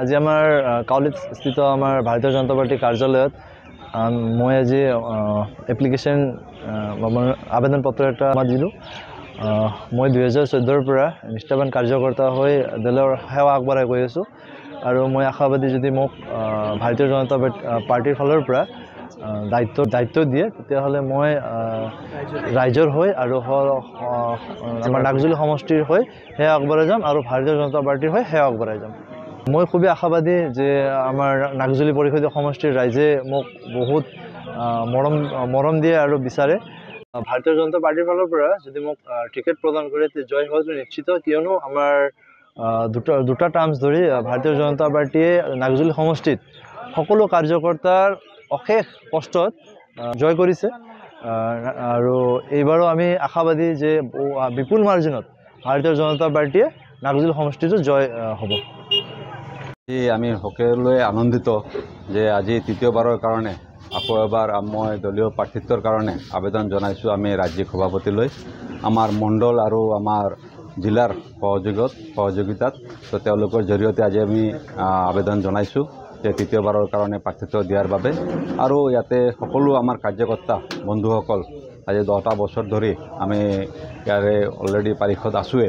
আজি আমাৰ কাউলিস্থিত আমাৰ ভাৰতীয় জনতা পাৰ্টি কাৰ্যালয়ত মই আজি এপ্লিকেশ্যন আবেদন পত্ৰ এটা দিলোঁ। মই 2014 পৰা নিষ্ঠাবান কাৰ্যকৰ্তা হৈ দলৰ সেৱা আগবঢ়াই গৈ আছোঁ আৰু মই আশাবাদী যদি মোক ভাৰতীয় জনতা পাৰ্টিৰ ফালৰ পৰা দায়িত্ব দিয়ে তেতিয়াহ'লে মই ৰাইজৰ হৈ আৰু আমাৰ নাগজুলি সমষ্টিৰ হৈ সেৱা আগবঢ়াই যাম আৰু ভাৰতীয় জনতা পাৰ্টিৰ হৈ সেৱা আগবঢ়াই যাম। মই খুবেই আশাবাদী যে আমাৰ নাগজুলি পৰিষদীয় সমষ্টিৰ ৰাইজে মোক বহুত মৰম দিয়ে আৰু বিচাৰে। ভাৰতীয় জনতা পাৰ্টিৰ ফালৰ পৰা যদি মোক টিকেট প্ৰদান কৰে জয় হোৱাটো নিশ্চিত, কিয়নো আমাৰ দুটা টাৰ্মছ ধৰি ভাৰতীয় জনতা পাৰ্টিয়ে নাগজুলি সমষ্টিত সকলো কাৰ্যকৰ্তাৰ অশেষ কষ্টত জয় কৰিছে আৰু এইবাৰো আমি আশাবাদী যে বিপুল মাৰ্জিনত ভাৰতীয় জনতা পাৰ্টিয়ে নাগজুলি সমষ্টিটো জয় হ'ব। আমি সকলোৱে আনন্দিত যে আজি তৃতীয়বাৰৰ কাৰণে আকৌ এবাৰ মই দলীয় প্ৰাৰ্থিত্বৰ কাৰণে আবেদন জনাইছোঁ আমি ৰাজ্যিক সভাপতিলৈ আমাৰ মণ্ডল আৰু আমাৰ জিলাৰ সহযোগিতাত। তো তেওঁলোকৰ জৰিয়তে আজি আমি আবেদন জনাইছোঁ যে তৃতীয়বাৰৰ কাৰণে প্ৰাৰ্থিত্ব দিয়াৰ বাবে। আৰু ইয়াতে সকলো আমাৰ কাৰ্যকৰ্তা বন্ধুসকল আজি 10টা বছৰ ধৰি আমি ইয়াৰে অলৰেডি পাৰিষদ আছোঁৱে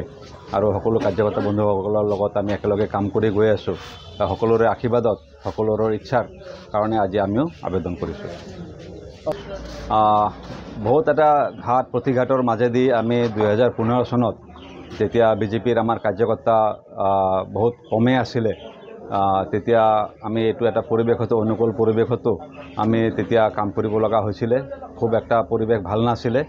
আৰু সকলো কাৰ্যকৰ্তা বন্ধুসকলৰ লগত আমি একেলগে কাম কৰি গৈ আছোঁ। সকলোৰে আশীৰ্বাদত সকলোৰে ইচ্ছাৰ কাৰণে আজি আমিও আবেদন কৰিছোঁ। বহুত এটা ঘাট প্ৰতিঘাটৰ মাজেদি আমি 2015 চনত যেতিয়া বিজেপিৰ আমাৰ কাৰ্যকৰ্তা বহুত কমেই আছিলে, তেতিয়া আমি এইটো এটা পৰিৱেশতো অনুকূল পৰিৱেশতো আমি তেতিয়া কাম কৰিব লগা হৈছিলে। খুব এটা পৰিৱেশ ভাল নাছিলে।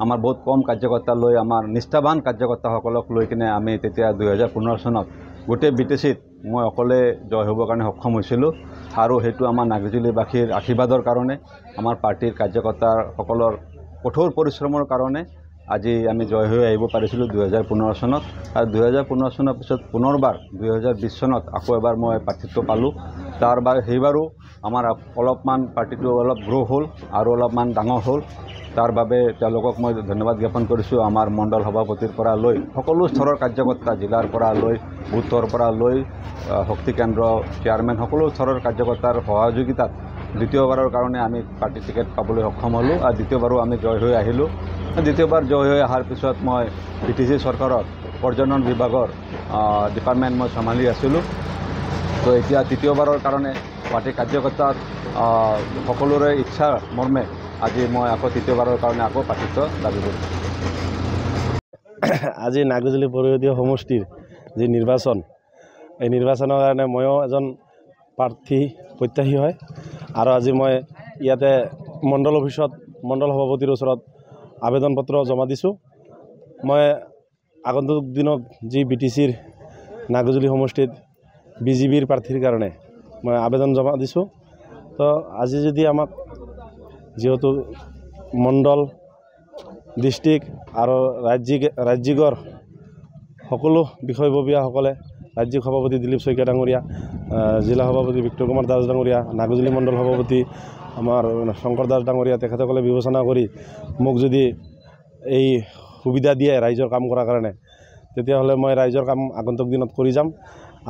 আমাৰ বহুত কম কাৰ্যকৰ্তা লৈ আমাৰ নিষ্ঠাবান কাৰ্যকৰ্তাসকলক লৈ কিনে আমি তেতিয়া 2015 চনত গোটেই BTCত মই অকলে জয় হ'বৰ কাৰণে সক্ষম হৈছিলোঁ আৰু সেইটো আমাৰ নাগজুলিবাসীৰ আশীৰ্বাদৰ কাৰণে আমাৰ পাৰ্টিৰ কাৰ্যকৰ্তাসকলৰ কঠোৰ পৰিশ্ৰমৰ কাৰণে আজি আমি জয় হৈ আহিব পাৰিছিলোঁ 2015 চনত। আৰু 2015 চনৰ পিছত পুনৰবাৰ 2020 চনত আকৌ এবাৰ মই প্ৰাৰ্থিত্ব পালোঁ। সেইবাৰো আমাৰ অলপমান পাৰ্টিটো অলপ গ্ৰ' হ'ল আৰু অলপমান ডাঙৰ হ'ল। তাৰ বাবে তেওঁলোকক মই ধন্যবাদ জ্ঞাপন কৰিছোঁ। আমাৰ মণ্ডল সভাপতিৰ পৰা লৈ সকলো স্তৰৰ কাৰ্যকৰ্তা, জিলাৰ পৰা লৈ বুথৰ পৰা লৈ শক্তি কেন্দ্ৰ চেয়াৰমেন সকলো স্তৰৰ কাৰ্যকৰ্তাৰ সহযোগিতাত দ্বিতীয়বাৰৰ কাৰণে আমি পাৰ্টি টিকেট পাবলৈ সক্ষম হ'লোঁ আৰু দ্বিতীয়বাৰো আমি জয় হৈ আহিলোঁ। দ্বিতীয়বাৰ জয় হৈ অহাৰ পিছত মই BTC চৰকাৰৰ পৰ্যটন বিভাগৰ ডিপাৰ্টমেণ্ট মই চম্ভালি আছিলোঁ। তো এতিয়া তৃতীয়বাৰৰ কাৰণে পাৰ্টি কাৰ্যকৰ্তাৰ সকলোৰে ইচ্ছা মৰ্মে আজি মই আকৌ তৃতীয়বাৰৰ কাৰণে আকৌ প্ৰাৰ্থিত্ব দাবী কৰিছোঁ। আজি নাগজুলি পৰিষদীয় সমষ্টিৰ যি নিৰ্বাচন, এই নিৰ্বাচনৰ কাৰণে ময়ো এজন প্ৰত্যাশী হয় আৰু আজি মই ইয়াতে মণ্ডল অফিচত মণ্ডল সভাপতিৰ ওচৰত আবেদন পত্ৰ জমা দিছোঁ। মই আগন্তুক দিনত যি BTCৰ নাগজুলি সমষ্টিত BJPৰ প্ৰাৰ্থীৰ কাৰণে মই আবেদন জমা দিছোঁ। তো আজি যদি আমাক যিহেতু মণ্ডল, ডিষ্ট্ৰিক্ট আৰু ৰাজ্যিকৰ সকলো বিষয়ববীয়াসকলে, ৰাজ্যিক সভাপতি দিলীপ শইকীয়া ডাঙৰীয়া, জিলা সভাপতি বিক্টৰ কুমাৰ দাস ডাঙৰীয়া, নাগজুলি মণ্ডল সভাপতি আমাৰ শংকৰ দাস ডাঙৰীয়া, তেখেতসকলে বিবেচনা কৰি মোক যদি এই সুবিধা দিয়ে ৰাইজৰ কাম কৰাৰ কাৰণে, তেতিয়াহ'লে মই ৰাইজৰ কাম আগন্তুক দিনত কৰি যাম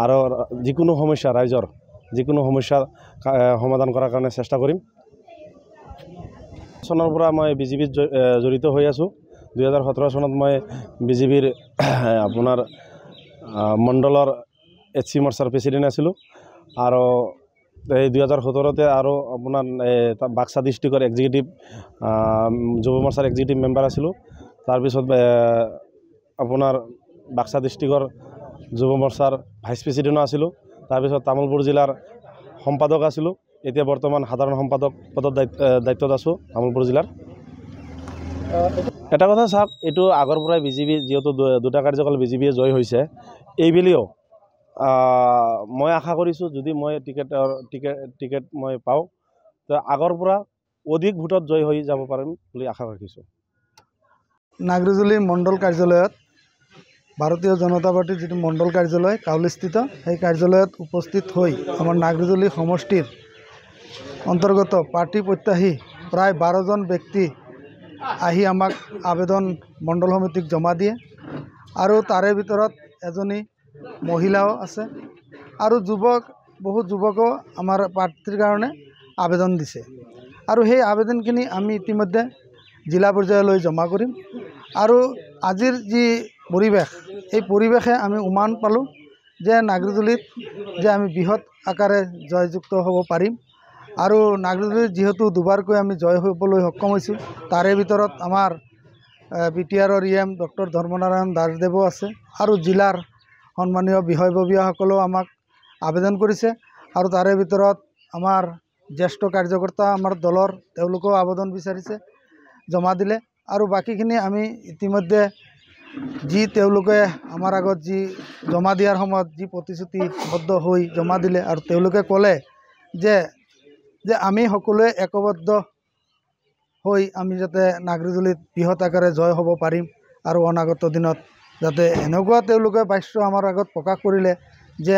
আৰু যিকোনো সমস্যা ৰাইজৰ যিকোনো সমস্যা সমাধান কৰাৰ কাৰণে চেষ্টা কৰিম। চনৰ পৰা মই BJPত জড়িত হৈ আছোঁ। 2017 চনত মই BJPৰ আপোনাৰ মণ্ডলৰ HC মৰ্চাৰ প্ৰেচিডেণ্ট আছিলোঁ আৰু এই 2017তে আৰু আপোনাৰ বাক্সা ডিষ্ট্ৰিক্টৰ যুৱ মৰ্চাৰ এক্সিকিউটিভ মেম্বাৰ আছিলোঁ। তাৰপিছত আপোনাৰ বাক্সা ডিষ্ট্ৰিক্টৰ যুৱ মৰ্চাৰ ভাইচ প্ৰেচিডেণ্টো আছিলোঁ। তাৰপিছত তামুলপুৰ জিলাৰ সম্পাদক আছিলোঁ। এতিয়া বৰ্তমান সাধাৰণ সম্পাদক পদত দায়িত্বত আছোঁ তামুলপুৰ জিলাৰ। এটা কথা চাওক, এইটো আগৰ পৰাই BJP যিহেতু দুটা কাৰ্যকাল BJPয়ে জয় হৈছে, এইবেলিও মই আশা কৰিছোঁ যদি মই টিকেট মই পাওঁ তো আগৰ পৰা অধিক ভোটত জয় হৈ যাব পাৰিম বুলি আশা ৰাখিছোঁ। নাগজুলি মণ্ডল কাৰ্যালয়ত ভাৰতীয় জনতা পাৰ্টিৰ যিটো মণ্ডল কাৰ্যালয় কাউলিস্থিত, সেই কাৰ্যালয়ত উপস্থিত হৈ আমাৰ নাগজুলি সমষ্টিৰ অন্তৰ্গত পাৰ্টি প্ৰত্যাশী প্ৰায় 12জন ব্যক্তি আহি আমাক আবেদন মণ্ডল সমিতিক জমা দিয়ে আৰু তাৰে ভিতৰত এজনী মহিলাও আছে আৰু বহু যুৱকো আমাৰ প্ৰাৰ্থীৰ কাৰণে আবেদন দিছে আৰু সেই আবেদনখিনি আমি ইতিমধ্যে জিলা পৰ্যায়লৈ জমা কৰিম আৰু আজিৰ যি পৰিৱেশ এই পৰিৱেশে আমি উমান পালোঁ যে নাগৰিজুলিত যে আমি বৃহৎ আকাৰে জয়যুক্ত হ'ব পাৰিম আৰু নাগৰিজুলিত যিহেতু দুবাৰকৈ আমি জয় হ'বলৈ সক্ষম হৈছোঁ তাৰে ভিতৰত আমাৰ বিটিআৰৰ EM ডক্টৰ ধৰ্মনাৰায়ণ দাসদেৱো আছে আৰু জিলাৰ সন্মানীয় বিষয়ববীয়াসকলেও আমাক আবেদন কৰিছে আৰু তাৰে ভিতৰত আমাৰ জ্যেষ্ঠ কাৰ্যকৰ্তা আমাৰ দলৰ তেওঁলোকেও আবেদন বিচাৰিছে জমা দিলে আৰু বাকীখিনি আমি ইতিমধ্যে যি তেওঁলোকে আমাৰ আগত যি জমা দিয়াৰ সময়ত যি প্ৰতিশ্ৰুতিবদ্ধ হৈ জমা দিলে আৰু তেওঁলোকে ক'লে যে আমি সকলোৱে একবদ্ধ হৈ আমি যাতে নাগৰিজুলিত বৃহৎ আকাৰে জয় হ'ব পাৰিম আৰু অনাগত দিনত যাতে এনেকুৱা তেওঁলোকে বাক্য আমাৰ আগত প্ৰকাশ কৰিলে যে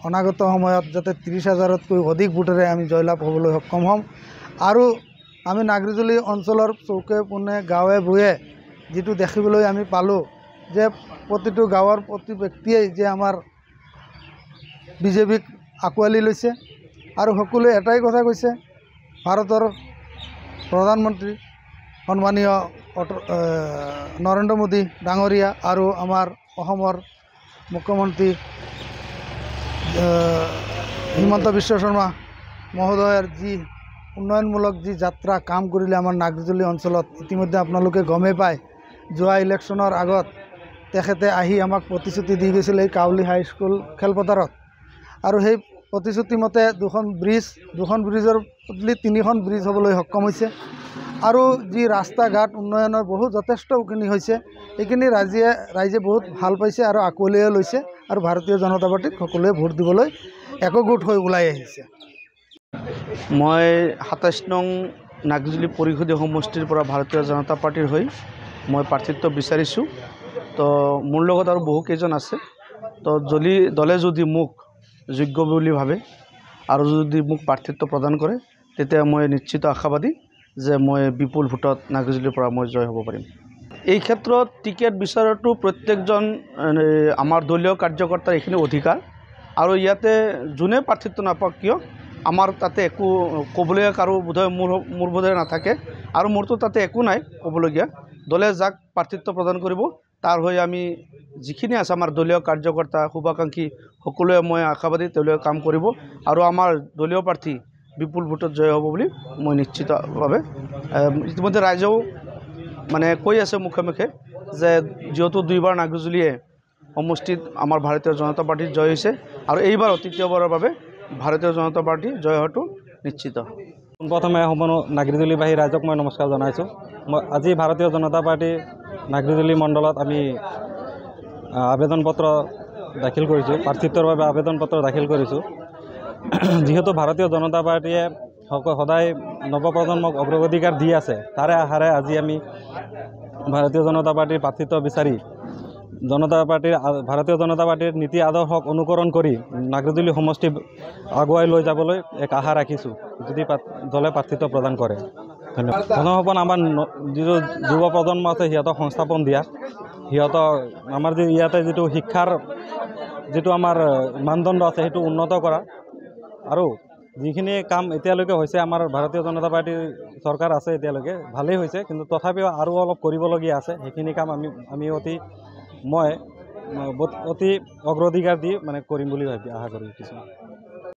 অনাগত সময়ত যাতে 30,000তকৈ অধিক ভোটেৰে আমি জয়লাভ হ'বলৈ সক্ষম হ'ম আৰু আমি নাগৰিজুলি অঞ্চলৰ চৌকে কোণে গাঁৱে ভূঞে যিটো দেখিবলৈ আমি পালোঁ যে প্ৰতিটো গাঁৱৰ প্ৰতি ব্যক্তিয়েই যে আমাৰ বিজেপিক আঁকোৱালি লৈছে আৰু সকলোৱে এটাই কথা কৈছে ভাৰতৰ প্ৰধানমন্ত্ৰী সন্মানীয় নৰেন্দ্ৰ মোদী ডাঙৰীয়া আৰু আমাৰ অসমৰ মুখ্যমন্ত্ৰী হিমন্ত বিশ্ব শৰ্মা মহোদয়ৰ যি উন্নয়নমূলক যি যাত্ৰা কাম কৰিলে আমাৰ নাগৰিজুলি অঞ্চলত ইতিমধ্যে আপোনালোকে গমেই পায় যোৱা ইলেকশ্যনৰ আগত তেখেতে আহি আমাক প্ৰতিশ্ৰুতি দি গৈছিল এই কাউলি হাইস্কুল খেলপথাৰত আৰু সেই প্ৰতিশ্ৰুতি মতে দুখন ব্ৰিজৰ বদলি 3খন ব্ৰিজ হ'বলৈ সক্ষম হৈছে আৰু যি ৰাস্তা ঘাট উন্নয়নৰ বহুত যথেষ্টখিনি হৈছে এইখিনি ৰাইজে বহুত ভাল পাইছে আৰু আঁকোৱালিও লৈছে আৰু ভাৰতীয় জনতা পাৰ্টিক সকলোৱে ভোট দিবলৈ একগোট হৈ ওলাই আহিছে। মই 27 নং নাগৰিজুলি পৰিষদীয় সমষ্টিৰ পৰা ভাৰতীয় জনতা পাৰ্টিৰ হৈ মই প্ৰাৰ্থিত্ব বিচাৰিছোঁ তো মোৰ লগত আৰু বহু কেইজন আছে তো দলে যদি মোক যোগ্য বুলি ভাবে আৰু যদি মোক প্ৰাৰ্থিত্ব প্ৰদান কৰে তেতিয়া মই নিশ্চিত আশাবাদী যে মই বিপুল ভোটত নাগৰিজুলিৰ পৰা মই জয় হ'ব পাৰিম। এই ক্ষেত্ৰত টিকেট বিচৰাটো প্ৰত্যেকজন আমাৰ দলীয় কাৰ্যকৰ্তাৰ এইখিনি অধিকাৰ আৰু ইয়াতে যোনে প্ৰাৰ্থিত্ব নাপাওক কিয় আমাৰ তাতে একো ক'বলৈ কাৰো বোধহয় মোৰ বোধহয় নাথাকে আৰু মোৰতো তাতে একো নাই ক'বলগীয়া দলে যাক প্ৰাৰ্থিত্ব প্ৰদান কৰিব তাৰ হৈ আমি যিখিনি আছে আমাৰ দলীয় কাৰ্যকৰ্তা শুভাকাংক্ষী সকলোৱে মই আশাবাদী তেওঁলোকে কাম কৰিব আৰু আমাৰ দলীয় প্ৰাৰ্থী বিপুল ভোটত জয় হ'ব বুলি মই নিশ্চিতভাৱে ইতিমধ্যে ৰাইজেও মানে কৈ আছে মুখে মুখে যে যিহেতু 2বাৰ নাগৰিজুলিয়ে সমষ্টিত আমাৰ ভাৰতীয় জনতা পাৰ্টিৰ জয় হৈছে আৰু এইবাৰ তৃতীয়বাৰৰ বাবে ভাৰতীয় জনতা পাৰ্টি জয় হোৱাটো নিশ্চিত। প্ৰথমে সম্পূৰ্ণ নাগৰিজুলিবাসী ৰাইজক মই নমস্কাৰ জনাইছোঁ। মই আজি ভাৰতীয় জনতা পাৰ্টি নাগৰিজুলি মণ্ডলত আমি আবেদন পত্ৰ দাখিল কৰিছোঁ, প্ৰাৰ্থিত্বৰ বাবে আবেদন পত্ৰ দাখিল কৰিছোঁ। যিহেতু ভাৰতীয় জনতা পাৰ্টিয়ে সদায় নৱপ্ৰজন্মক অগ্ৰাধিকাৰ দি আছে তাৰে আশাৰে আজি আমি ভাৰতীয় জনতা পাৰ্টিৰ প্ৰাৰ্থিত্ব বিচাৰি ভাৰতীয় জনতা পাৰ্টিৰ নীতি আদৰ্শক অনুকৰণ কৰি নাগৰিজুলি সমষ্টি আগুৱাই লৈ যাবলৈ এক আশা ৰাখিছোঁ যদি দলে প্ৰাৰ্থিত্ব প্ৰদান কৰে। ধন্যবাদ। জনসপন আমাৰ যিটো যুৱ প্ৰজন্ম আছে সিহঁতক সংস্থাপন দিয়া, সিহঁতক আমাৰ ইয়াতে যিটো শিক্ষাৰ যিটো আমাৰ মানদণ্ড আছে সেইটো উন্নত কৰা আৰু যিখিনি কাম এতিয়ালৈকে হৈছে আমাৰ ভাৰতীয় জনতা পাৰ্টিৰ চৰকাৰ আছে এতিয়ালৈকে ভালেই হৈছে কিন্তু তথাপিও আৰু অলপ কৰিবলগীয়া আছে সেইখিনি কাম আমি অতি অগ্ৰাধিকাৰ দি মানে কৰিম বুলি আশা কৰি ৰাখিছোঁ।